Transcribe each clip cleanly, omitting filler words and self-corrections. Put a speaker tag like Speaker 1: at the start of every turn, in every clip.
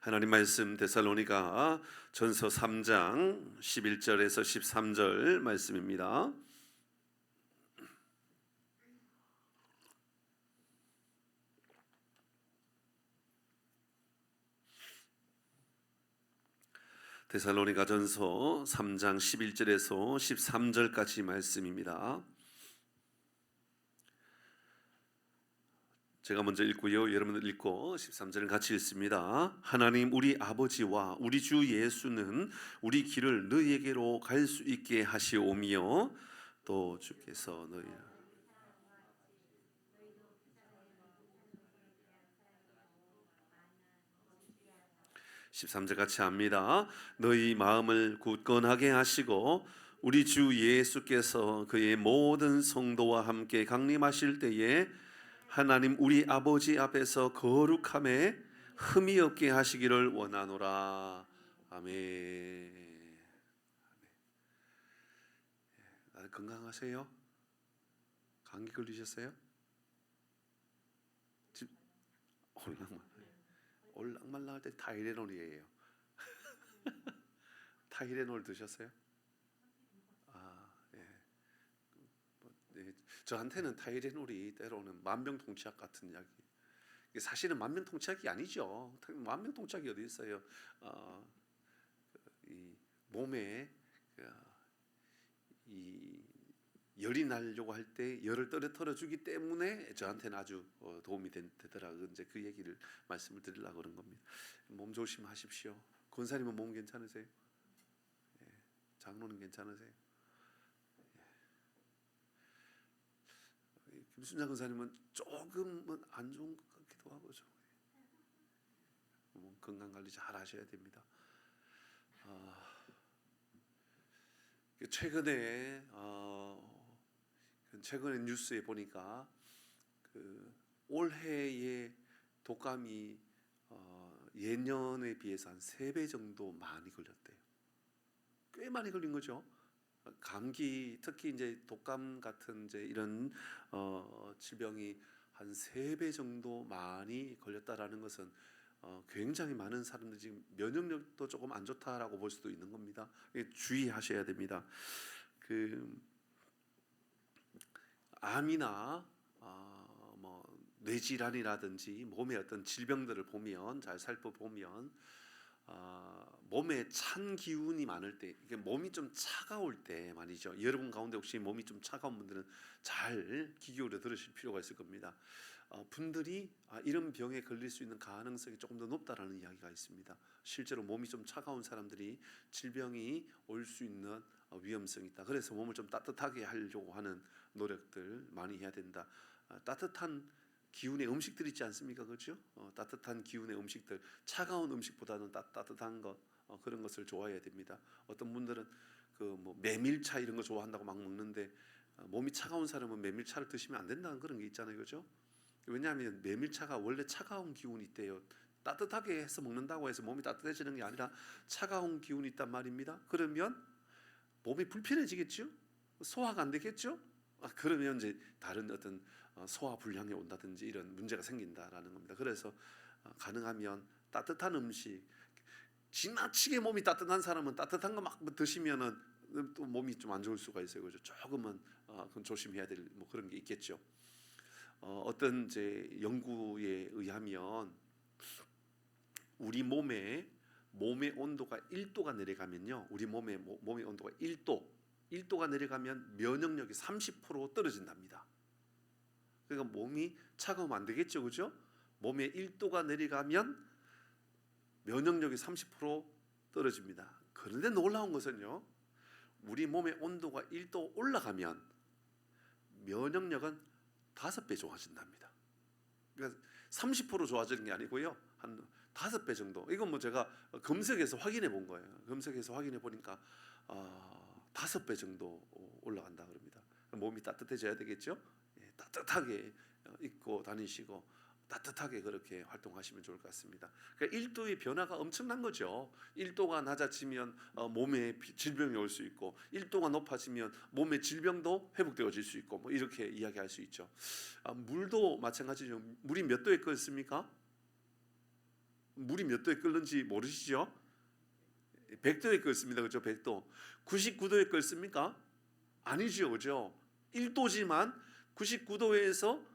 Speaker 1: 하나님 말씀 데살로니가 전서 3장 11절에서 13절 말씀입니다. 데살로니가 전서 3장 11절에서 13절까지 말씀입니다. 제가 먼저 읽고요, 여러분들 읽고 13절을 같이 읽습니다. 하나님 우리 아버지와 우리 주 예수는 우리 길을 너희에게로 갈 수 있게 하시오며 또 주께서 너희 13절 같이 합니다. 너희 마음을 굳건하게 하시고 우리 주 예수께서 그의 모든 성도와 함께 강림하실 때에 하나님 우리 아버지 앞에서 거룩함에 흠이 없게 하시기를 원하노라. 아멘. 건강하세요? 감기 걸리셨어요? 올랑말랑할 때 타이레놀이에요. 타이레놀 드셨어요? 예. 네. 저한테는 타이레놀이 때로는 만병통치약 같은 약이. 사실은 만병통치약이 아니죠. 만병통치약이 어디 있어요? 이 몸에 이 열이 나려고 할 때 열을 떨어뜨려 주기 때문에 저한테는 아주 도움이 되더라고요. 이제 그 얘기를 말씀을 드리려고 그런 겁니다. 몸 조심하십시오. 권사님은 몸 괜찮으세요? 예. 장로는 괜찮으세요? 예. 김순자 권사님은 조금은 안 좋은 것 같기도 하고 좀 건강 관리 잘 하셔야 됩니다. 최근에 뉴스에 보니까 그 올해의 독감이 예년에 비해서 한 3배 정도 많이 걸렸대요. 꽤 많이 걸린 거죠. 감기, 특히 이제 독감 같은 이제 이런 질병이 한 3배 정도 많이 걸렸다라는 것은 굉장히 많은 사람들이 지금 면역력도 조금 안 좋다라고 볼 수도 있는 겁니다. 주의하셔야 됩니다. 암이나 뭐 뇌질환이라든지 몸의 어떤 질병들을 보면 잘 살펴보면 몸에 찬 기운이 많을 때, 이게 몸이 좀 차가울 때 말이죠. 여러분 가운데 혹시 몸이 좀 차가운 분들은 잘 귀 기울여 들으실 필요가 있을 겁니다. 분들이 이런 병에 걸릴 수 있는 가능성이 조금 더 높다라는 이야기가 있습니다. 실제로 몸이 좀 차가운 사람들이 질병이 올 수 있는 위험성이 있다. 그래서 몸을 좀 따뜻하게 하려고 하는 노력들 많이 해야 된다. 따뜻한 기운의 음식들 있지 않습니까? 그렇죠? 따뜻한 기운의 음식들, 차가운 음식보다는 따뜻한 것, 그런 것을 좋아해야 됩니다. 어떤 분들은 뭐 메밀차 이런 거 좋아한다고 막 먹는데 몸이 차가운 사람은 메밀차를 드시면 안 된다는 그런 게 있잖아요. 그렇죠? 왜냐하면 메밀차가 원래 차가운 기운이 있대요. 따뜻하게 해서 먹는다고 해서 몸이 따뜻해지는 게 아니라 차가운 기운이 있단 말입니다. 그러면 몸이 불편해지겠죠? 소화가 안 되겠죠? 그러면 이제 다른 어떤 소화 불량이 온다든지 이런 문제가 생긴다라는 겁니다. 그래서 가능하면 따뜻한 음식, 지나치게 몸이 따뜻한 사람은 따뜻한 거 막 드시면은 또 몸이 좀 안 좋을 수가 있어요. 그죠? 조금은 그건 조심해야 될 뭐 그런 게 있겠죠. 어떤 이제 연구에 의하면 우리 몸의 온도가 1도가 내려가면요, 우리 몸의 온도가 1도가 내려가면 면역력이 30% 떨어진답니다. 그러니까 몸이 차가우면 안 되겠죠, 그죠? 몸에 1도가 내려가면 면역력이 30% 떨어집니다. 그런데 놀라운 것은요, 우리 몸의 온도가 1도 올라가면 면역력은 5배 좋아진답니다. 그러니까 30% 좋아지는 게 아니고요, 한 5배 정도. 이건 뭐 제가 검색해서 확인해 본 거예요. 검색해서 확인해 보니까 5배 정도 올라간다 그럽니다. 몸이 따뜻해져야 되겠죠. 따뜻하게 입고 다니시고 따뜻하게 그렇게 활동하시면 좋을 것 같습니다. 그러니까 1도의 변화가 엄청난 거죠. 1도가 낮아지면 몸에 질병이 올 수 있고, 1도가 높아지면 몸의 질병도 회복되어질 수 있고, 뭐 이렇게 이야기할 수 있죠. 물도 마찬가지죠. 물이 몇 도에 끓습니까? 물이 몇 도에 끓는지 모르시죠? 100도에 끓습니다. 그렇죠? 100도. 99도에 끓습니까? 아니죠. 그렇죠? 1도지만 99도에서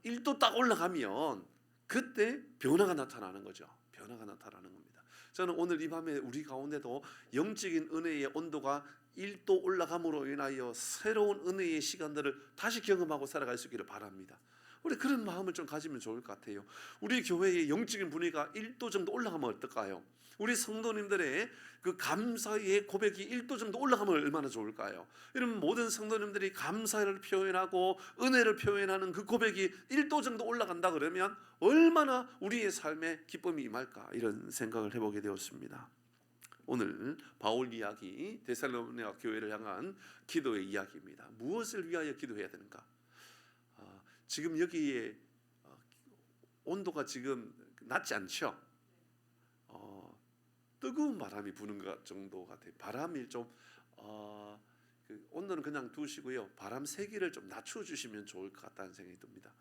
Speaker 1: 1도 딱 올라가면 그때 변화가 나타나는 거죠. 변화가 나타나는 겁니다. 저는 오늘 이 밤에 우리 가운데도 영적인 은혜의 온도가 1도 올라감으로 인하여 새로운 은혜의 시간들을 다시 경험하고 살아갈 수 있기를 바랍니다. 우리 그런 마음을 좀 가지면 좋을 것 같아요. 우리 교회의 영적인 분위기가 1도 정도 올라가면 어떨까요? 우리 성도님들의 그 감사의 고백이 1도 정도 올라가면 얼마나 좋을까요? 여러분, 모든 성도님들이 감사를 표현하고 은혜를 표현하는 그 고백이 1도 정도 올라간다 그러면 얼마나 우리의 삶에 기쁨이 임할까, 이런 생각을 해보게 되었습니다. 오늘 바울 이야기, 데살로니가 교회를 향한 기도의 이야기입니다. 무엇을 위하여 기도해야 되는가? 지금 여기에 온도가 지금 낮지 않죠? 뜨거운 바람이 부는 것 정도 같아요. 바람이 좀 그 온도는 그냥 두시고요. 바람 세기를 좀 낮춰주시면 좋을 것 같다는 생각이 듭니다.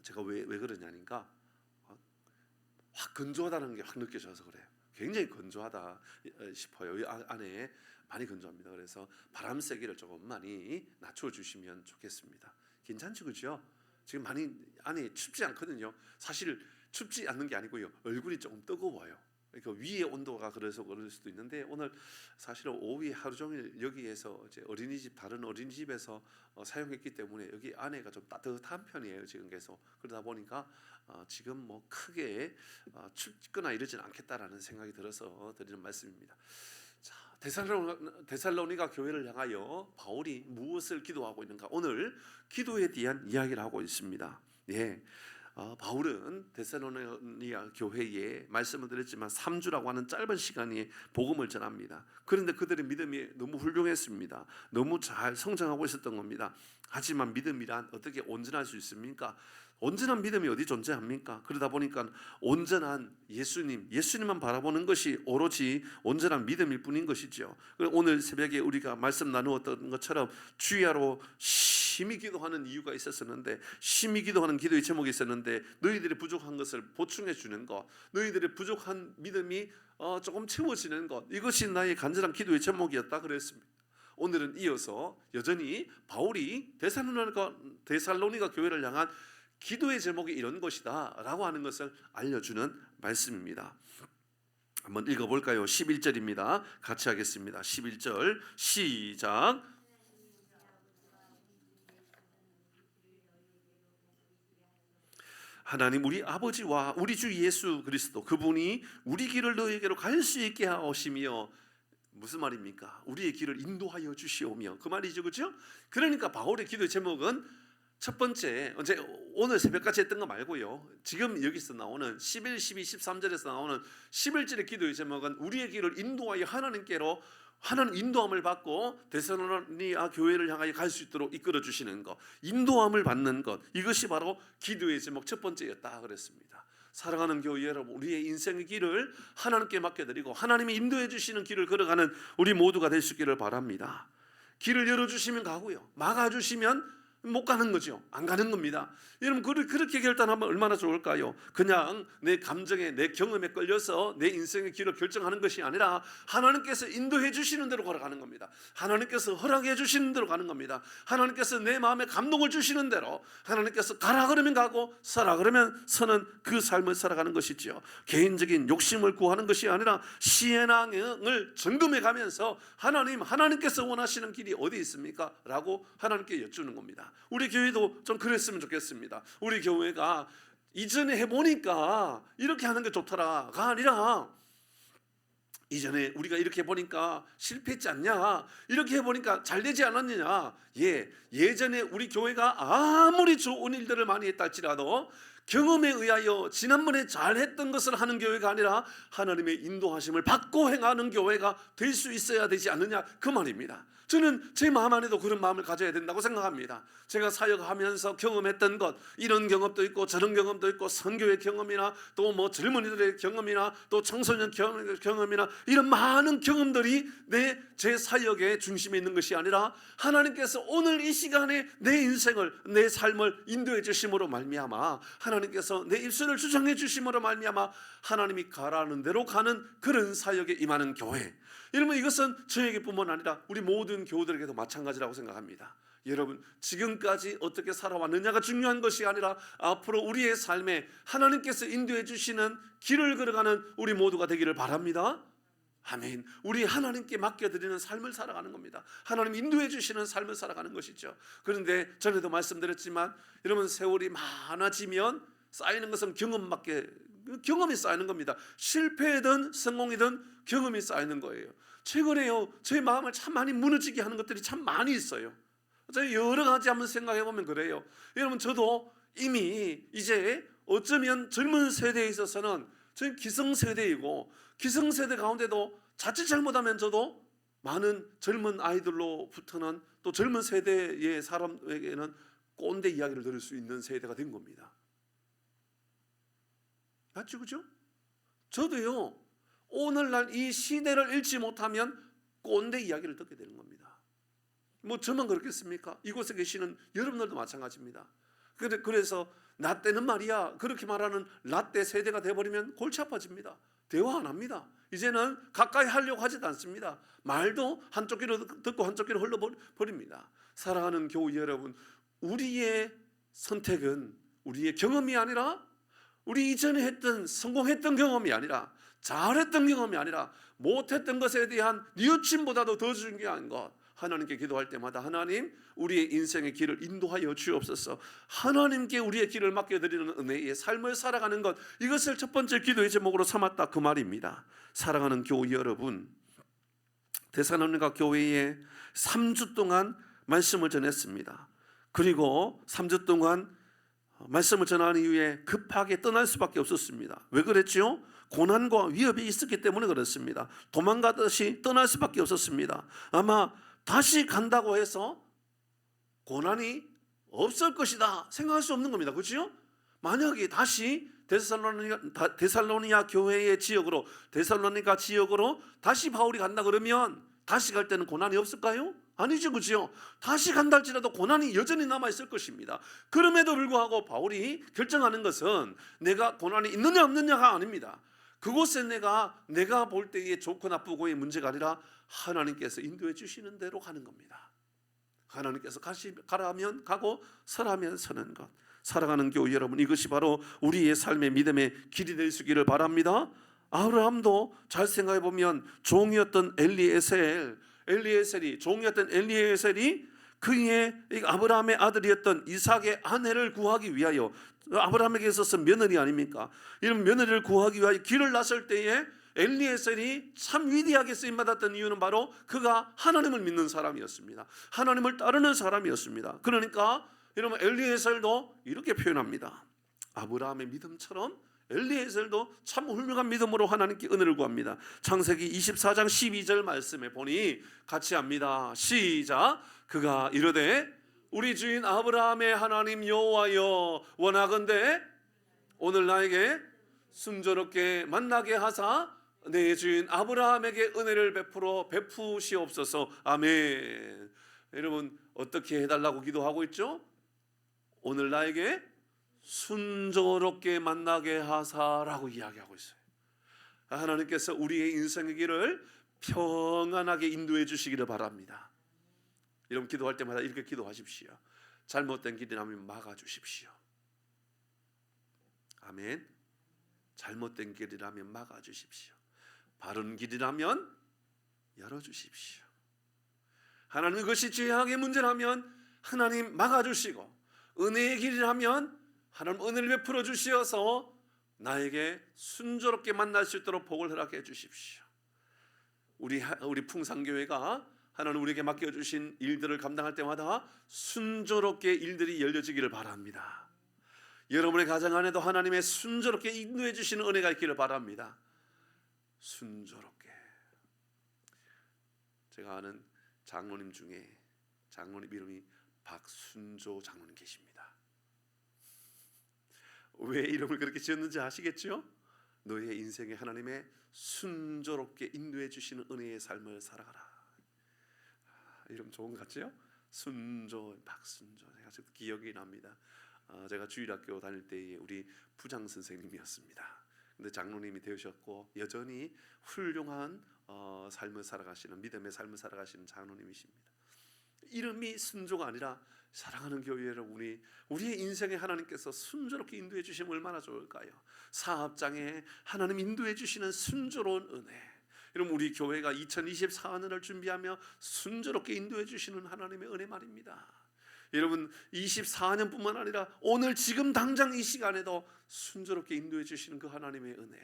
Speaker 1: 제가 왜 그러냐니까 확 건조하다는 게 확 느껴져서 그래요. 굉장히 건조하다 싶어요. 이 안에 많이 건조합니다. 그래서 바람 세기를 조금 많이 낮춰주시면 좋겠습니다. 괜찮죠, 그렇죠? 지금 많이 안에 춥지 않거든요. 사실 춥지 않는 게 아니고요, 얼굴이 조금 뜨거워요. 그러니까 위의 온도가 그래서 그럴 수도 있는데, 오늘 사실은 오후에 하루 종일 여기에서 이제 다른 어린이집에서 사용했기 때문에 여기 안에가 좀 따뜻한 편이에요. 지금 계속 그러다 보니까 지금 뭐 크게 춥거나 이러진 않겠다라는 생각이 들어서 드리는 말씀입니다. 자, 데살로니가 교회를 향하여 바울이 무엇을 기도하고 있는가? 오늘 기도에 대한 이야기를 하고 있습니다. 예. 바울은 데살로니가 교회에 말씀을 드렸지만 3주라고 하는 짧은 시간에 복음을 전합니다. 그런데 그들의 믿음이 너무 훌륭했습니다. 너무 잘 성장하고 있었던 겁니다. 하지만 믿음이란 어떻게 온전할 수 있습니까? 온전한 믿음이 어디 존재합니까? 그러다 보니까 온전한 예수님만 바라보는 것이 오로지 온전한 믿음일 뿐인 것이죠. 오늘 새벽에 우리가 말씀 나누었던 것처럼 주야로 심히 기도하는 이유가 있었는데, 심히 기도하는 기도의 제목이 있었는데, 너희들의 부족한 것을 보충해 주는 것, 너희들의 부족한 믿음이 조금 채워지는 것, 이것이 나의 간절한 기도의 제목이었다 그랬습니다. 오늘은 이어서 여전히 바울이 데살로니가 교회를 향한 기도의 제목이 이런 것이다 라고 하는 것을 알려주는 말씀입니다. 한번 읽어볼까요? 11절입니다. 같이 하겠습니다. 11절 시작. 하나님 우리 아버지와 우리 주 예수 그리스도, 그분이 우리 길을 너희에게로 갈 수 있게 하시며, 무슨 말입니까? 우리의 길을 인도하여 주시오며, 그 말이죠, 그렇죠? 그러니까 바울의 기도의 제목은 첫 번째, 오늘 새벽까지 했던 거 말고요, 지금 여기서 나오는 11, 12, 13절에서 나오는 11절의 기도의 제목은 우리의 길을 인도하여 하나님께로, 하나님 인도함을 받고 데살로니가 교회를 향하여 갈 수 있도록 이끌어 주시는 것, 인도함을 받는 것, 이것이 바로 기도의 제목 첫 번째였다 그랬습니다. 사랑하는 교회 여러분, 우리의 인생의 길을 하나님께 맡겨드리고 하나님이 인도해 주시는 길을 걸어가는 우리 모두가 될 수 있기를 바랍니다. 길을 열어주시면 가고요, 막아주시면 못 가는 거죠. 안 가는 겁니다. 여러분, 그렇게 결단하면 얼마나 좋을까요? 그냥 내 감정에, 내 경험에 끌려서 내 인생의 길을 결정하는 것이 아니라 하나님께서 인도해 주시는 대로 걸어가는 겁니다. 하나님께서 허락해 주시는 대로 가는 겁니다. 하나님께서 내 마음에 감동을 주시는 대로, 하나님께서 가라 그러면 가고 서라 그러면 서는 그 삶을 살아가는 것이죠. 개인적인 욕심을 구하는 것이 아니라 신앙을 점검해 가면서 하나님께서 원하시는 길이 어디 있습니까? 라고 하나님께 여쭈는 겁니다. 우리 교회도 좀 그랬으면 좋겠습니다. 우리 교회가 이전에 해보니까 이렇게 하는 게 좋더라가 아니라, 이전에 우리가 이렇게 해보니까 실패했지 않냐, 이렇게 해보니까 잘 되지 않았느냐. 예전에 우리 교회가 아무리 좋은 일들을 많이 했다 할지라도 경험에 의하여 지난번에 잘했던 것을 하는 교회가 아니라 하나님의 인도하심을 받고 행하는 교회가 될 수 있어야 되지 않느냐, 그 말입니다. 저는 제 마음 안에도 그런 마음을 가져야 된다고 생각합니다. 제가 사역하면서 경험했던 것, 이런 경험도 있고 저런 경험도 있고, 선교의 경험이나 또 뭐 젊은이들의 경험이나 또 청소년 경험이나 이런 많은 경험들이 제 사역의 중심에 있는 것이 아니라 하나님께서 오늘 이 시간에 내 인생을, 내 삶을 인도해 주심으로 말미암아, 하나님께서 내 입술을 주장해 주심으로 말미암아 하나님이 가라는 대로 가는 그런 사역에 임하는 교회. 여러분, 이것은 저에게뿐만 아니라 우리 모든 교우들에게도 마찬가지라고 생각합니다. 여러분, 지금까지 어떻게 살아왔느냐가 중요한 것이 아니라 앞으로 우리의 삶에 하나님께서 인도해 주시는 길을 걸어가는 우리 모두가 되기를 바랍니다. 아멘. 우리 하나님께 맡겨드리는 삶을 살아가는 겁니다. 하나님 인도해 주시는 삶을 살아가는 것이죠. 그런데 전에도 말씀드렸지만 여러분, 세월이 많아지면 쌓이는 것은 경험이 쌓이는 겁니다. 실패든 성공이든 경험이 쌓이는 거예요. 최근에요, 제 마음을 참 많이 무너지게 하는 것들이 참 많이 있어요. 제가 여러 가지 한번 생각해 보면 그래요. 여러분, 저도 이미 이제 어쩌면 젊은 세대에 있어서는 저는 기성세대이고, 기성세대 가운데도 자칫 잘못하면 저도 많은 젊은 아이들로부터는 또 젊은 세대의 사람에게는 꼰대 이야기를 들을 수 있는 세대가 된 겁니다. 맞죠? 그죠? 저도요, 오늘날 이 시대를 읽지 못하면 꼰대 이야기를 듣게 되는 겁니다. 뭐 저만 그렇겠습니까? 이곳에 계시는 여러분들도 마찬가지입니다. 그래서 나 때는 말이야, 그렇게 말하는 라떼 세대가 돼버리면 골치 아파집니다. 대화 안 합니다. 이제는 가까이 하려고 하지도 않습니다. 말도 한쪽 귀로 듣고 한쪽 귀로 흘러버립니다. 사랑하는 교우 여러분, 우리의 선택은 우리의 경험이 아니라, 우리 이전에 했던 성공했던 경험이 아니라, 잘했던 경험이 아니라 못했던 것에 대한 뉘우침보다도 더 중요한 것, 하나님께 기도할 때마다 하나님, 우리의 인생의 길을 인도하여 주옵소서. 하나님께 우리의 길을 맡겨드리는 은혜의 삶을 살아가는 것, 이것을 첫 번째 기도의 제목으로 삼았다, 그 말입니다. 사랑하는 교우 여러분, 데살로니가 교회에 3주 동안 말씀을 전했습니다. 그리고 3주 동안 말씀을 전한 이후에 급하게 떠날 수밖에 없었습니다. 왜 그랬죠? 고난과 위협이 있었기 때문에 그렇습니다. 도망가듯이 떠날 수밖에 없었습니다. 아마 다시 간다고 해서 고난이 없을 것이다 생각할 수 없는 겁니다. 그렇죠? 만약에 다시 데살로니가 교회의 지역으로, 데살로니가 지역으로 다시 바울이 간다 그러면 다시 갈 때는 고난이 없을까요? 아니죠. 그렇죠? 다시 간다 할지라도 고난이 여전히 남아있을 것입니다. 그럼에도 불구하고 바울이 결정하는 것은 내가 고난이 있느냐 없느냐가 아닙니다. 그곳에 내가 볼 때의 좋고 나쁘고의 문제가 아니라 하나님께서 인도해 주시는 대로 가는 겁니다. 하나님께서 가라면 가고 서라면 서는 것. 살아가는 교우 여러분, 이것이 바로 우리의 삶의 믿음의 길이 될 수 있기를 바랍니다. 아브라함도 잘 생각해 보면 종이었던 종이었던 엘리에셀이 그의 아브라함의 아들이었던 이삭의 아내를 구하기 위하여, 아브라함에게 있어서 며느리 아닙니까? 이런 며느리를 구하기 위하여 길을 나설 때에 엘리에셀이 참 위대하게 쓰임받았던 이유는 바로 그가 하나님을 믿는 사람이었습니다. 하나님을 따르는 사람이었습니다. 그러니까 여러분, 엘리에셀도 이렇게 표현합니다. 아브라함의 믿음처럼 엘리에셀도 참 훌륭한 믿음으로 하나님께 은혜를 구합니다. 창세기 24장 12절 말씀에 보니 같이 합니다. 시작. 그가 이르되 우리 주인 아브라함의 하나님 여호와여, 원하건대 오늘 나에게 순조롭게 만나게 하사 내 주인 아브라함에게 은혜를 베푸시옵소서. 아멘. 여러분, 어떻게 해달라고 기도하고 있죠? 오늘 나에게 순조롭게 만나게 하사라고 이야기하고 있어요. 하나님께서 우리의 인생의 길을 평안하게 인도해 주시기를 바랍니다. 여러분, 기도할 때마다 이렇게 기도하십시오. 잘못된 길이라면 막아주십시오. 아멘. 잘못된 길이라면 막아주십시오. 바른 길이라면 열어주십시오. 하나님, 그것이 죄악의 문제라면 하나님 막아주시고, 은혜의 길이라면 하나님 은혜를 베풀어 주시어서 나에게 순조롭게 만날 수 있도록 복을 허락해 주십시오. 우리 풍산교회가 하나님 우리에게 맡겨주신 일들을 감당할 때마다 순조롭게 일들이 열려지기를 바랍니다. 여러분의 가정 안에도 하나님의 순조롭게 인도해 주시는 은혜가 있기를 바랍니다. 순조롭게. 제가 아는 장로님 중에 장로님 이름이 박순조 장로님 계십니다. 왜 이름을 그렇게 지었는지 아시겠죠? 너의 인생에 하나님의 순조롭게 인도해 주시는 은혜의 삶을 살아가라. 이름 좋은 것 같죠? 순조, 박순조. 제가 아직 기억이 납니다. 제가 주일학교 다닐 때에 우리 부장 선생님이었습니다. 근데 장로님이 되셨고 여전히 훌륭한 삶을 살아가시는, 믿음의 삶을 살아가시는 장로님이십니다. 이름이 순조가 아니라 사랑하는 교회 여러분, 우리의 인생에 하나님께서 순조롭게 인도해 주시면 얼마나 좋을까요? 사업장에 하나님 인도해 주시는 순조로운 은혜. 여러분, 우리 교회가 2024년을 준비하며 순조롭게 인도해 주시는 하나님의 은혜 말입니다. 여러분, 24년뿐만 아니라 오늘 지금 당장 이 시간에도 순조롭게 인도해 주시는 그 하나님의 은혜.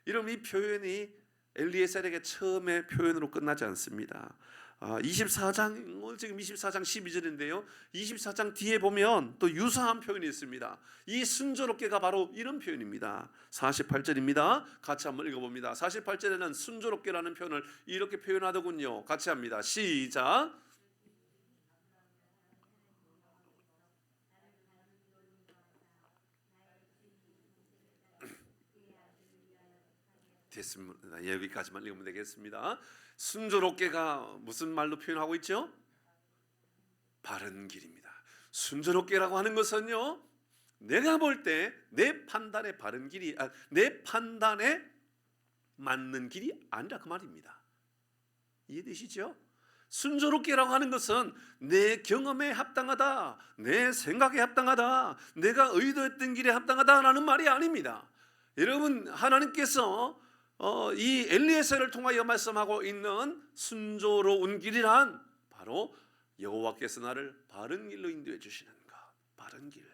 Speaker 1: 여러분, 이 표현이 엘리에셀에게 처음에 표현으로 끝나지 않습니다. 24장, 오늘 지금 24장 12절인데요 24장 뒤에 보면 또 유사한 표현이 있습니다. 이 순조롭게가 바로 이런 표현입니다. 48절입니다. 같이 한번 읽어봅니다. 48절에는 순조롭게라는 표현을 이렇게 표현하더군요. 같이 합니다. 시작. 됐습니다. 여기까지만 읽으면 되겠습니다. 순조롭게가 무슨 말로 표현하고 있죠? 바른 길입니다. 순조롭게라고 하는 것은요, 내가 볼 때 내 판단에 바른 길이, 내 판단에 맞는 길이 아니라 그 말입니다. 이해되시죠? 순조롭게라고 하는 것은 내 경험에 합당하다, 내 생각에 합당하다, 내가 의도했던 길에 합당하다라는 말이 아닙니다. 여러분, 하나님께서 이 엘리에셀을 통하여 말씀하고 있는 순조로운 길이란 바로 여호와께서 나를 바른 길로 인도해 주시는 것, 바른 길,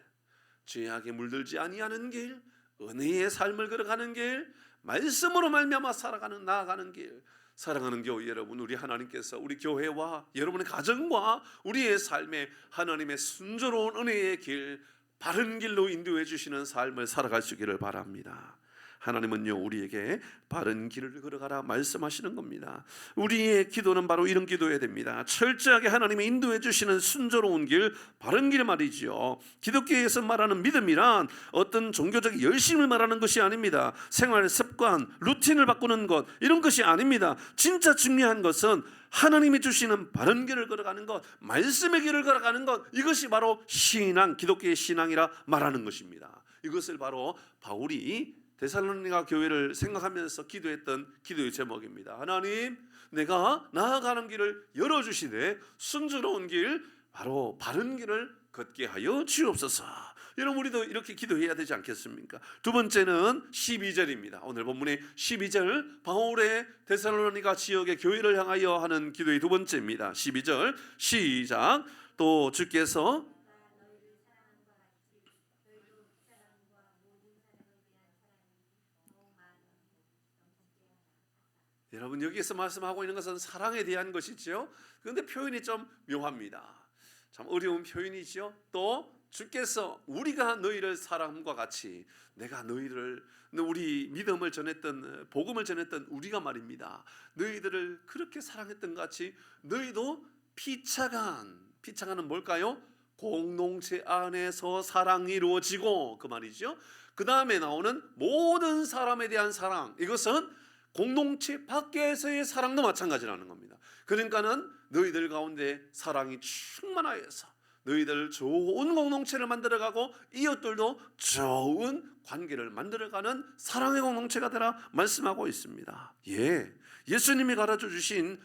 Speaker 1: 죄악에 물들지 아니하는 길, 은혜의 삶을 걸어가는 길, 말씀으로 말미암아 살아가는, 나아가는 길. 사랑하는 교회 여러분, 우리 하나님께서 우리 교회와 여러분의 가정과 우리의 삶에 하나님의 순조로운 은혜의 길, 바른 길로 인도해 주시는 삶을 살아갈 수 있기를 바랍니다. 하나님은요, 우리에게 바른 길을 걸어가라 말씀하시는 겁니다. 우리의 기도는 바로 이런 기도해야 됩니다. 철저하게 하나님이 인도해 주시는 순조로운 길, 바른 길 말이죠. 기독교에서 말하는 믿음이란 어떤 종교적 열심을 말하는 것이 아닙니다. 생활 습관, 루틴을 바꾸는 것, 이런 것이 아닙니다. 진짜 중요한 것은 하나님이 주시는 바른 길을 걸어가는 것, 말씀의 길을 걸어가는 것, 이것이 바로 신앙, 기독교의 신앙이라 말하는 것입니다. 이것을 바로 바울이 데살로니가 교회를 생각하면서 기도했던 기도의 제목입니다. 하나님, 내가 나아가는 길을 열어주시되 순조로운 길, 바로 바른 길을 걷게 하여 주옵소서. 여러분, 우리도 이렇게 기도해야 되지 않겠습니까? 두 번째는 12절입니다. 오늘 본문의 12절, 바울의 데살로니가 지역의 교회를 향하여 하는 기도의 두 번째입니다. 12절 시작. 또 주께서 여러분, 여기에서 말씀하고 있는 것은 사랑에 대한 것이죠. 그런데 표현이 좀 묘합니다. 참 어려운 표현이죠. 또 주께서 우리가 너희를 사랑함과 같이, 내가 너희를, 우리 믿음을 전했던, 복음을 전했던 우리가 말입니다, 너희들을 그렇게 사랑했던 것 같이 너희도 피차간은 뭘까요? 공동체 안에서 사랑이 이루어지고, 그 말이죠. 그 다음에 나오는 모든 사람에 대한 사랑, 이것은 공동체 밖에서의 사랑도 마찬가지라는 겁니다. 그러니까는 너희들 가운데 사랑이 충만하여서 너희들 좋은 공동체를 만들어가고 이웃들도 좋은 관계를 만들어가는 사랑의 공동체가 되라 말씀하고 있습니다. 예수님이 가르쳐 주신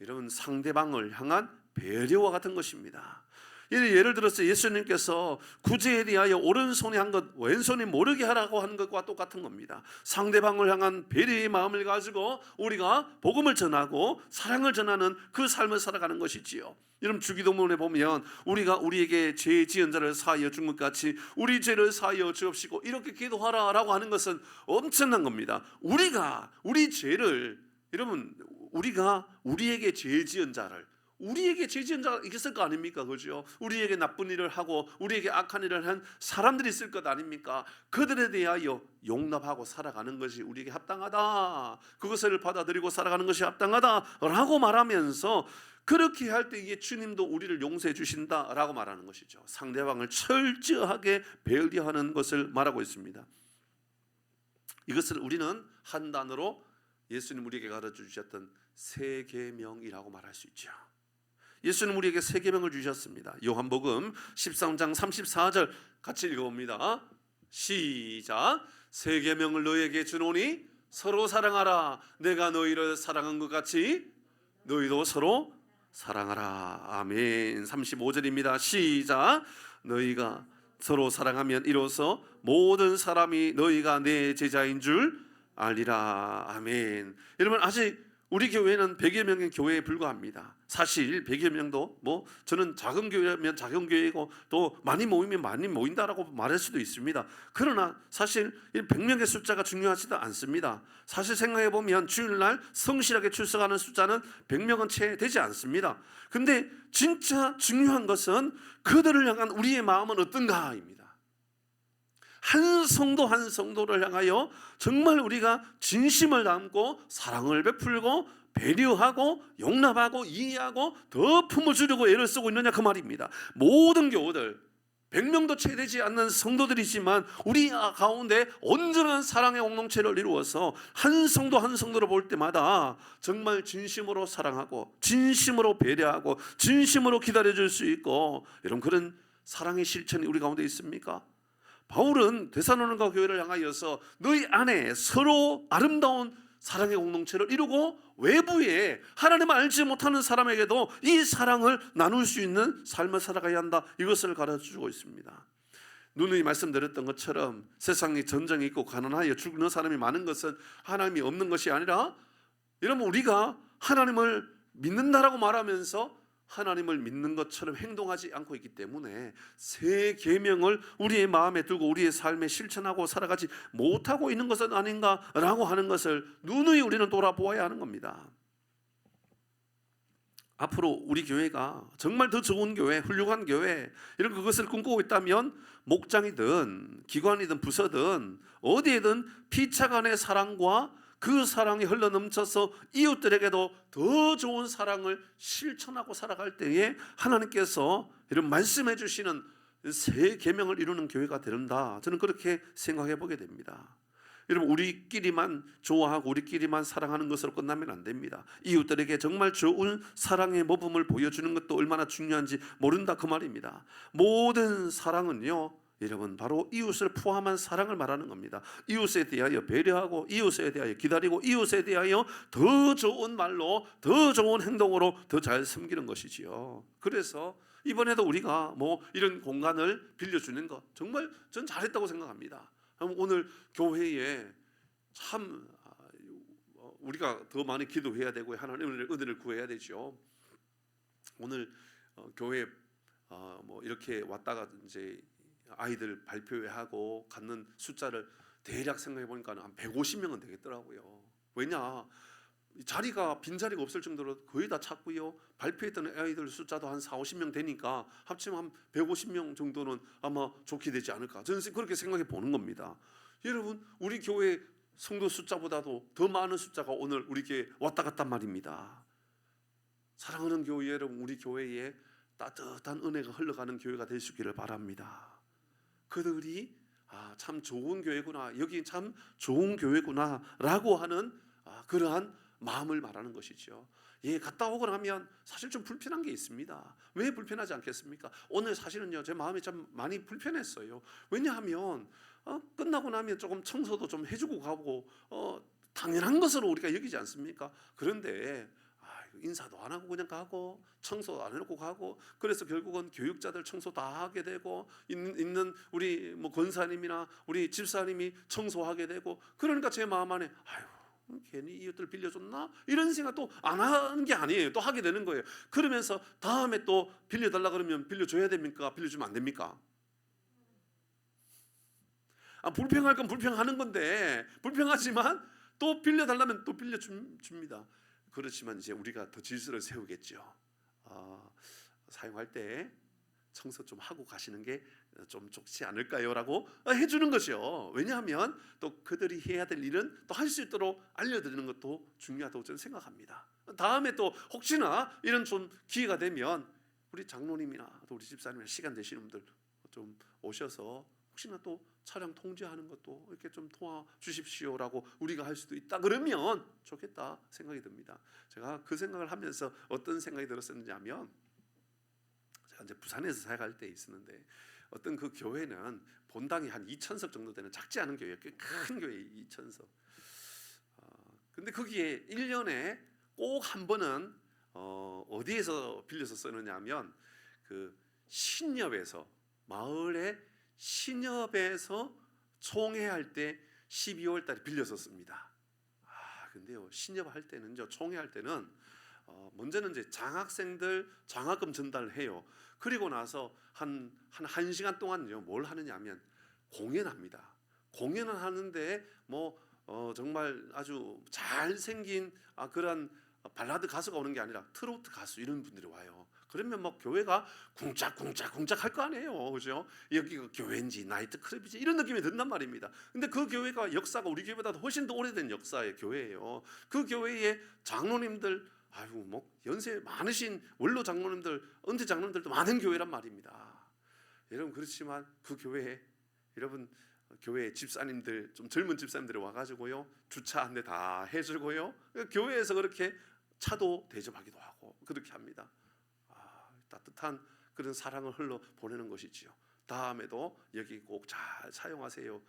Speaker 1: 이런 상대방을 향한 배려와 같은 것입니다. 예를 들어서 예수님께서 구제에 대하여 오른손이 한 것 왼손이 모르게 하라고 한 것과 똑같은 겁니다. 상대방을 향한 배려의 마음을 가지고 우리가 복음을 전하고 사랑을 전하는 그 삶을 살아가는 것이지요. 여러분, 주기도문에 보면 우리가 우리에게 죄 지은 자를 사하여 준 것 같이 우리 죄를 사하여 주옵시고 이렇게 기도하라라고 하는 것은 엄청난 겁니다. 우리 죄를, 여러분, 우리가 우리에게 죄 지은 자를, 우리에게 죄 지은 자가 있을 거 아닙니까? 그죠? 우리에게 나쁜 일을 하고 우리에게 악한 일을 한 사람들이 있을 것 아닙니까? 그들에 대하여 용납하고 살아가는 것이 우리에게 합당하다, 그것을 받아들이고 살아가는 것이 합당하다라고 말하면서 그렇게 할 때 이게 주님도 우리를 용서해 주신다라고 말하는 것이죠. 상대방을 철저하게 배려하는 것을 말하고 있습니다. 이것을 우리는 한 단어로 예수님 우리에게 가르쳐 주셨던 세 계명이라고 말할 수 있죠. 예수님 우리에게 세 계명을 주셨습니다. 요한복음 13장 34절 같이 읽어봅니다. 시작. 세 계명을 너희에게 주노니 서로 사랑하라. 내가 너희를 사랑한 것 같이 너희도 서로 사랑하라. 아멘. 35절입니다. 시작. 너희가 서로 사랑하면 이로써 모든 사람이 너희가 내 제자인 줄 알리라. 아멘. 여러분, 아직 우리 교회는 100여 명의 교회에 불과합니다. 사실 100여 명도 저는 작은 교회면 작은 교회이고 또 많이 모이면 많이 모인다라고 말할 수도 있습니다. 그러나 사실 100명의 숫자가 중요하지도 않습니다. 사실 생각해 보면 주일날 성실하게 출석하는 숫자는 100명은 채 되지 않습니다. 근데 진짜 중요한 것은 그들을 향한 우리의 마음은 어떤가입니다. 한 성도 한 성도를 향하여 정말 우리가 진심을 담고 사랑을 베풀고 배려하고 용납하고 이해하고 더 품어주려고 애를 쓰고 있느냐 그 말입니다. 모든 교우들 100명도 채 되지 않는 성도들이지만 우리 가운데 온전한 사랑의 공동체를 이루어서 한 성도 한 성도를 볼 때마다 정말 진심으로 사랑하고 진심으로 배려하고 진심으로 기다려줄 수 있고 이런 그런 사랑의 실천이 우리 가운데 있습니까? 바울은 데살로니가 교회를 향하여서 너희 안에 서로 아름다운 사랑의 공동체를 이루고 외부에 하나님을 알지 못하는 사람에게도 이 사랑을 나눌 수 있는 삶을 살아가야 한다, 이것을 가르쳐주고 있습니다. 누누이 말씀드렸던 것처럼 세상에 전쟁이 있고 가난하여 죽는 사람이 많은 것은 하나님이 없는 것이 아니라 여러분 우리가 하나님을 믿는다라고 말하면서 하나님을 믿는 것처럼 행동하지 않고 있기 때문에 새 계명을 우리의 마음에 두고 우리의 삶에 실천하고 살아가지 못하고 있는 것은 아닌가라고 하는 것을 누누이 우리는 돌아보아야 하는 겁니다. 앞으로 우리 교회가 정말 더 좋은 교회, 훌륭한 교회 이런 그것을 꿈꾸고 있다면 목장이든 기관이든 부서든 어디에든 피차간의 사랑과 그 사랑이 흘러넘쳐서 이웃들에게도 더 좋은 사랑을 실천하고 살아갈 때에 하나님께서 이런 말씀해 주시는 새 계명을 이루는 교회가 된다, 저는 그렇게 생각해 보게 됩니다. 여러분 우리끼리만 좋아하고 우리끼리만 사랑하는 것으로 끝나면 안 됩니다. 이웃들에게 정말 좋은 사랑의 모범을 보여주는 것도 얼마나 중요한지 모른다 그 말입니다. 모든 사랑은요 여러분 바로 이웃을 포함한 사랑을 말하는 겁니다. 이웃에 대하여 배려하고 이웃에 대하여 기다리고 이웃에 대하여 더 좋은 말로 더 좋은 행동으로 더 잘 섬기는 것이지요. 그래서 이번에도 우리가 이런 공간을 빌려주는 것 정말 전 잘했다고 생각합니다. 오늘 교회에 참 우리가 더 많이 기도해야 되고 하나님의 은혜를 구해야 되죠. 오늘 교회 이렇게 왔다가 이제 아이들 발표회하고 갖는 숫자를 대략 생각해 보니까 한 150명은 되겠더라고요. 왜냐? 자리가 빈자리가 없을 정도로 거의 다 찼고요. 발표했던 아이들 숫자도 한 40-50명 되니까 합치면 한 150명 정도는 아마 좋게 되지 않을까, 저는 그렇게 생각해 보는 겁니다. 여러분 우리 교회 성도 숫자보다도 더 많은 숫자가 오늘 우리 교회에 왔다 갔단 말입니다. 사랑하는 교회 여러분, 우리 교회에 따뜻한 은혜가 흘러가는 교회가 될 수 있기를 바랍니다. 그들이 참 좋은 교회구나, 여기 참 좋은 교회구나 라고 하는 그러한 마음을 말하는 것이죠. 갔다 오고 나면 사실 좀 불편한 게 있습니다. 왜 불편하지 않겠습니까? 오늘 사실은요 제 마음이 좀 많이 불편했어요. 왜냐하면 끝나고 나면 조금 청소도 좀 해주고 가고 당연한 것으로 우리가 여기지 않습니까? 그런데 인사도 안 하고 그냥 가고 청소도 안 해놓고 가고, 그래서 결국은 교육자들 청소 다 하게 되고 있는 우리 권사님이나 우리 집사님이 청소하게 되고, 그러니까 제 마음 안에 괜히 이웃들 빌려줬나? 이런 생각 또 안 하는 게 아니에요. 또 하게 되는 거예요. 그러면서 다음에 또 빌려달라 그러면 빌려줘야 됩니까? 빌려주면 안 됩니까? 불평할 건 불평하는 건데, 불평하지만 또 빌려달라면 또 빌려줍니다. 그렇지만 이제 우리가 더 질서를 세우겠죠. 사용할 때 청소 좀 하고 가시는 게 좀 좋지 않을까요?라고 해주는 거죠. 왜냐하면 또 그들이 해야 될 일은 또 할 수 있도록 알려드리는 것도 중요하다고 저는 생각합니다. 다음에 또 혹시나 이런 좀 기회가 되면 우리 장로님이나 또 우리 집사님이나 시간 되시는 분들 좀 오셔서 혹시나 또 차량 통제하는 것도 이렇게 좀 도와주십시오라고 우리가 할 수도 있다 그러면 좋겠다 생각이 듭니다. 제가 그 생각을 하면서 어떤 생각이 들었었는지 하면, 제가 이제 부산에서 사역할 때 있었는데 어떤 그 교회는 본당이 한 2,000석 정도 되는 작지 않은 교회예요. 꽤 큰 교회 2,000석. 근데 거기에 1년에 꼭 한 번은 어디에서 빌려서 쓰느냐 하면 그 신협에서, 마을의 신협에서 총회할 때 12월 달에 빌려서 씁니다. 근데요, 신협할 때는요, 총회할 때는 먼저는 이제 장학생들 장학금 전달을 해요. 그리고 나서 한 1시간 동안요 뭘 하느냐 하면 공연합니다. 공연을 하는데 정말 아주 잘생긴 그런 발라드 가수가 오는 게 아니라 트로트 가수 이런 분들이 와요. 그러면 교회가 쿵짝쿵짝 할 거 아니에요, 그죠? 여기가 교회인지 나이트클럽이지 이런 느낌이 든단 말입니다. 근데 그 교회가 역사가 우리 교회보다 훨씬 더 오래된 역사의 교회예요. 그 교회의 장로님들, 연세 많으신 원로 장로님들, 은퇴 장로님들도 많은 교회란 말입니다. 여러분, 그렇지만 그 교회에 여러분 교회 집사님들, 좀 젊은 집사님들이 와가지고요 주차 한 대 다 해주고요 교회에서 그렇게 차도 대접하기도 하고 그렇게 합니다. 따뜻한 그런 사랑을 흘러 보내는 것이지요. 다음에도 여기 꼭 잘 사용하세요.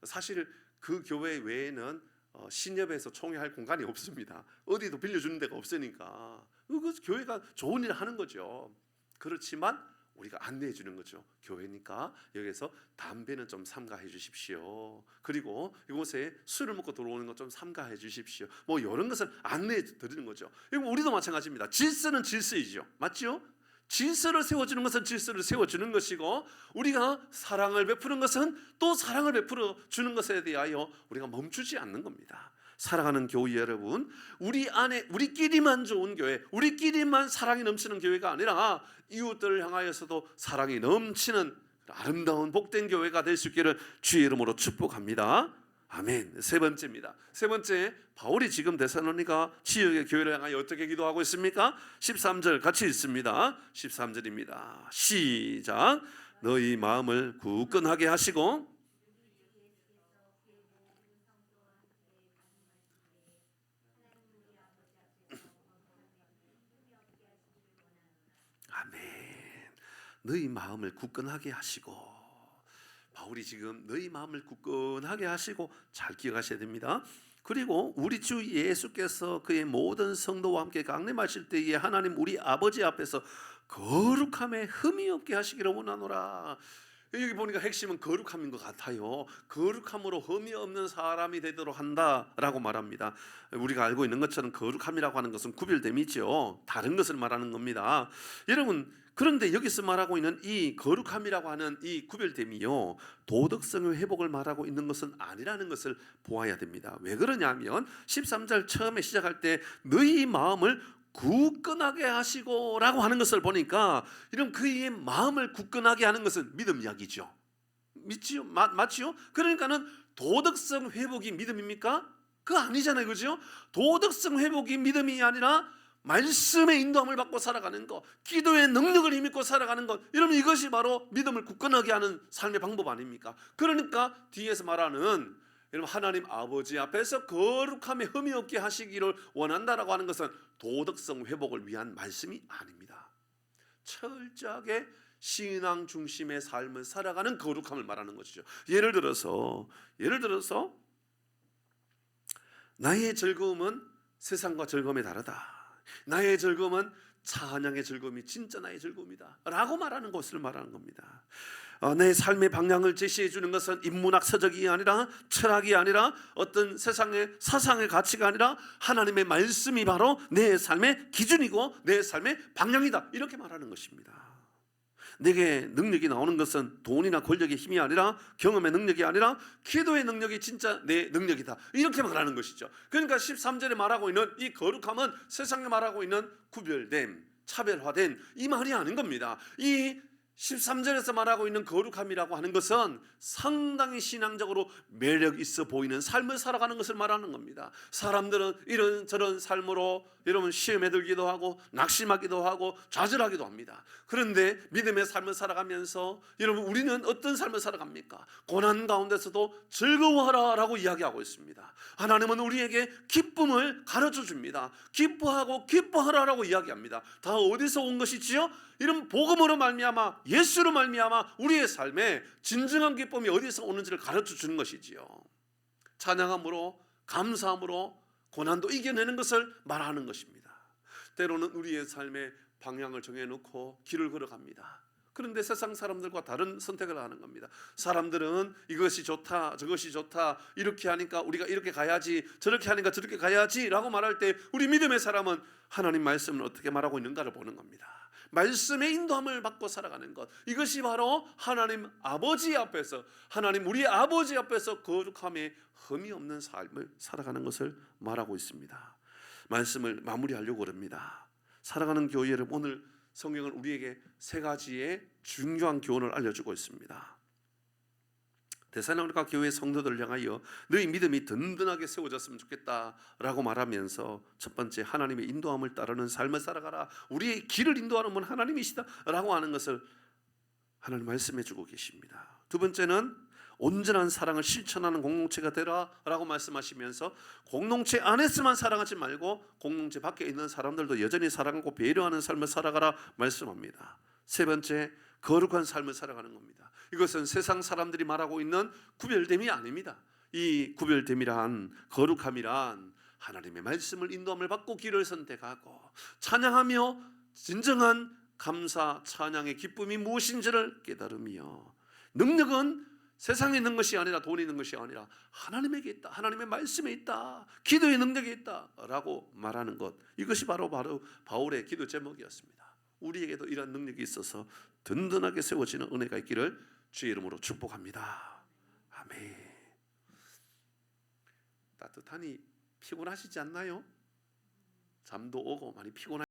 Speaker 1: 사실 그 교회 외에는 신협에서 총회할 공간이 없습니다. 어디도 빌려주는 데가 없으니까 그 교회가 좋은 일을 하는 거죠. 그렇지만 우리가 안내해 주는 거죠. 교회니까 여기서 담배는 좀 삼가해 주십시오. 그리고 이곳에 술을 먹고 들어오는 것 좀 삼가해 주십시오. 이런 것을 안내해 드리는 거죠. 우리도 마찬가지입니다. 질서는 질서이죠. 맞죠? 질서를 세워주는 것은 질서를 세워주는 것이고, 우리가 사랑을 베푸는 것은 또 사랑을 베풀어 주는 것에 대하여 우리가 멈추지 않는 겁니다. 사랑하는 교회 여러분, 우리 안에 우리끼리만 좋은 교회, 우리끼리만 사랑이 넘치는 교회가 아니라 이웃들을 향하여서도 사랑이 넘치는 아름다운 복된 교회가 될 수 있기를 주의 이름으로 축복합니다. 아멘. 세 번째입니다. 세 번째, 바울이 지금 데살로니가 지역의 교회를 향하여 어떻게 기도하고 있습니까? 13절 같이 읽습니다. 13절입니다. 시작. 너희 마음을 굳건하게 하시고 아멘. 너희 마음을 굳건하게 하시고, 바울이 지금 너희 마음을 굳건하게 하시고, 잘 기억하셔야 됩니다. 그리고 우리 주 예수께서 그의 모든 성도와 함께 강림하실 때에 하나님 우리 아버지 앞에서 거룩함에 흠이 없게 하시기를 원하노라. 여기 보니까 핵심은 거룩함인 것 같아요. 거룩함으로 흠이 없는 사람이 되도록 한다라고 말합니다. 우리가 알고 있는 것처럼 거룩함이라고 하는 것은 구별됨이죠. 다른 것을 말하는 겁니다. 여러분, 그런데 여기서 말하고 있는 이 거룩함이라고 하는 이 구별됨이요, 도덕성의 회복을 말하고 있는 것은 아니라는 것을 보아야 됩니다. 왜 그러냐면 13절 처음에 시작할 때 너희 마음을 굳건하게 하시고 라고 하는 것을 보니까, 이런 그의 마음을 굳건하게 하는 것은 믿음 이야기죠. 믿지요? 맞지요? 그러니까는 도덕성 회복이 믿음입니까? 그거 아니잖아요, 그죠? 도덕성 회복이 믿음이 아니라 말씀의 인도함을 받고 살아가는 것, 기도의 능력을 힘입고 살아가는 것, 여러분 이것이 바로 믿음을 굳건하게 하는 삶의 방법 아닙니까? 그러니까 뒤에서 말하는 여러분 하나님 아버지 앞에서 거룩함에 흠이 없게 하시기를 원한다라고 하는 것은 도덕성 회복을 위한 말씀이 아닙니다. 철저하게 신앙 중심의 삶을 살아가는 거룩함을 말하는 것이죠. 예를 들어서 나의 즐거움은 세상과 즐거움이 다르다. 나의 즐거움은 찬양의 즐거움이 진짜 나의 즐거움이다 라고 말하는 것을 말하는 겁니다. 내 삶의 방향을 제시해 주는 것은 인문학 서적이 아니라, 철학이 아니라, 어떤 세상의 사상의 가치가 아니라 하나님의 말씀이 바로 내 삶의 기준이고 내 삶의 방향이다, 이렇게 말하는 것입니다. 내게 능력이 나오는 것은 돈이나 권력의 힘이 아니라, 경험의 능력이 아니라 기도의 능력이 진짜 내 능력이다, 이렇게 말하는 것이죠. 그러니까 13절에 말하고 있는 이 거룩함은 세상에 말하고 있는 구별됨, 차별화된 이 말이 아닌 겁니다. 이 13절에서 말하고 있는 거룩함이라고 하는 것은 상당히 신앙적으로 매력 있어 보이는 삶을 살아가는 것을 말하는 겁니다. 사람들은 이런저런 삶으로 여러분 시험에 들기도 하고 낙심하기도 하고 좌절하기도 합니다. 그런데 믿음의 삶을 살아가면서 여러분 우리는 어떤 삶을 살아갑니까? 고난 가운데서도 즐거워하라라고 이야기하고 있습니다. 하나님은 우리에게 기쁨을 가르쳐 줍니다. 기뻐하고 기뻐하라라고 이야기합니다. 다 어디서 온 것이지요? 이런 복음으로 말미암아 예수로 말미암아 우리의 삶에 진정한 기쁨이 어디서 오는지를 가르쳐 주는 것이지요. 찬양함으로 감사함으로 고난도 이겨내는 것을 말하는 것입니다. 때로는 우리의 삶의 방향을 정해놓고 길을 걸어갑니다. 그런데 세상 사람들과 다른 선택을 하는 겁니다. 사람들은 이것이 좋다 저것이 좋다 이렇게 하니까 우리가 이렇게 가야지 저렇게 하니까 저렇게 가야지 라고 말할 때 우리 믿음의 사람은 하나님 말씀을 어떻게 말하고 있는가를 보는 겁니다. 말씀의 인도함을 받고 살아가는 것, 이것이 바로 하나님 아버지 앞에서 하나님 우리 아버지 앞에서 거룩함에 흠이 없는 삶을 살아가는 것을 말하고 있습니다. 말씀을 마무리하려고 합니다. 살아가는 교회를 오늘 성경은 우리에게 세 가지의 중요한 교훈을 알려주고 있습니다. 데살로니가 교회 성도들을 향하여 너희 믿음이 든든하게 세워졌으면 좋겠다라고 말하면서 첫 번째 하나님의 인도함을 따르는 삶을 살아가라. 우리의 길을 인도하는 분 하나님이시다라고 하는 것을 하나님 말씀해 주고 계십니다. 두 번째는 온전한 사랑을 실천하는 공동체가 되라라고 말씀하시면서 공동체 안에서만 사랑하지 말고 공동체 밖에 있는 사람들도 여전히 사랑하고 배려하는 삶을 살아가라 말씀합니다. 세 번째, 거룩한 삶을 살아가는 겁니다. 이것은 세상 사람들이 말하고 있는 구별됨이 아닙니다. 이 구별됨이란 거룩함이란 하나님의 말씀을 인도함을 받고 길을 선택하고 찬양하며 진정한 감사 찬양의 기쁨이 무엇인지를 깨달으며 능력은 세상에 있는 것이 아니라 돈이 있는 것이 아니라 하나님에게 있다. 하나님의 말씀에 있다. 기도의 능력에 있다 라고 말하는 것, 이것이 바로 바울의 기도 제목이었습니다. 우리에게도 이런 능력이 있어서 든든하게 세워지는 은혜가 있기를 주의 이름으로 축복합니다. 아멘. 따뜻하니 피곤하시지 않나요? 잠도 오고 많이 피곤하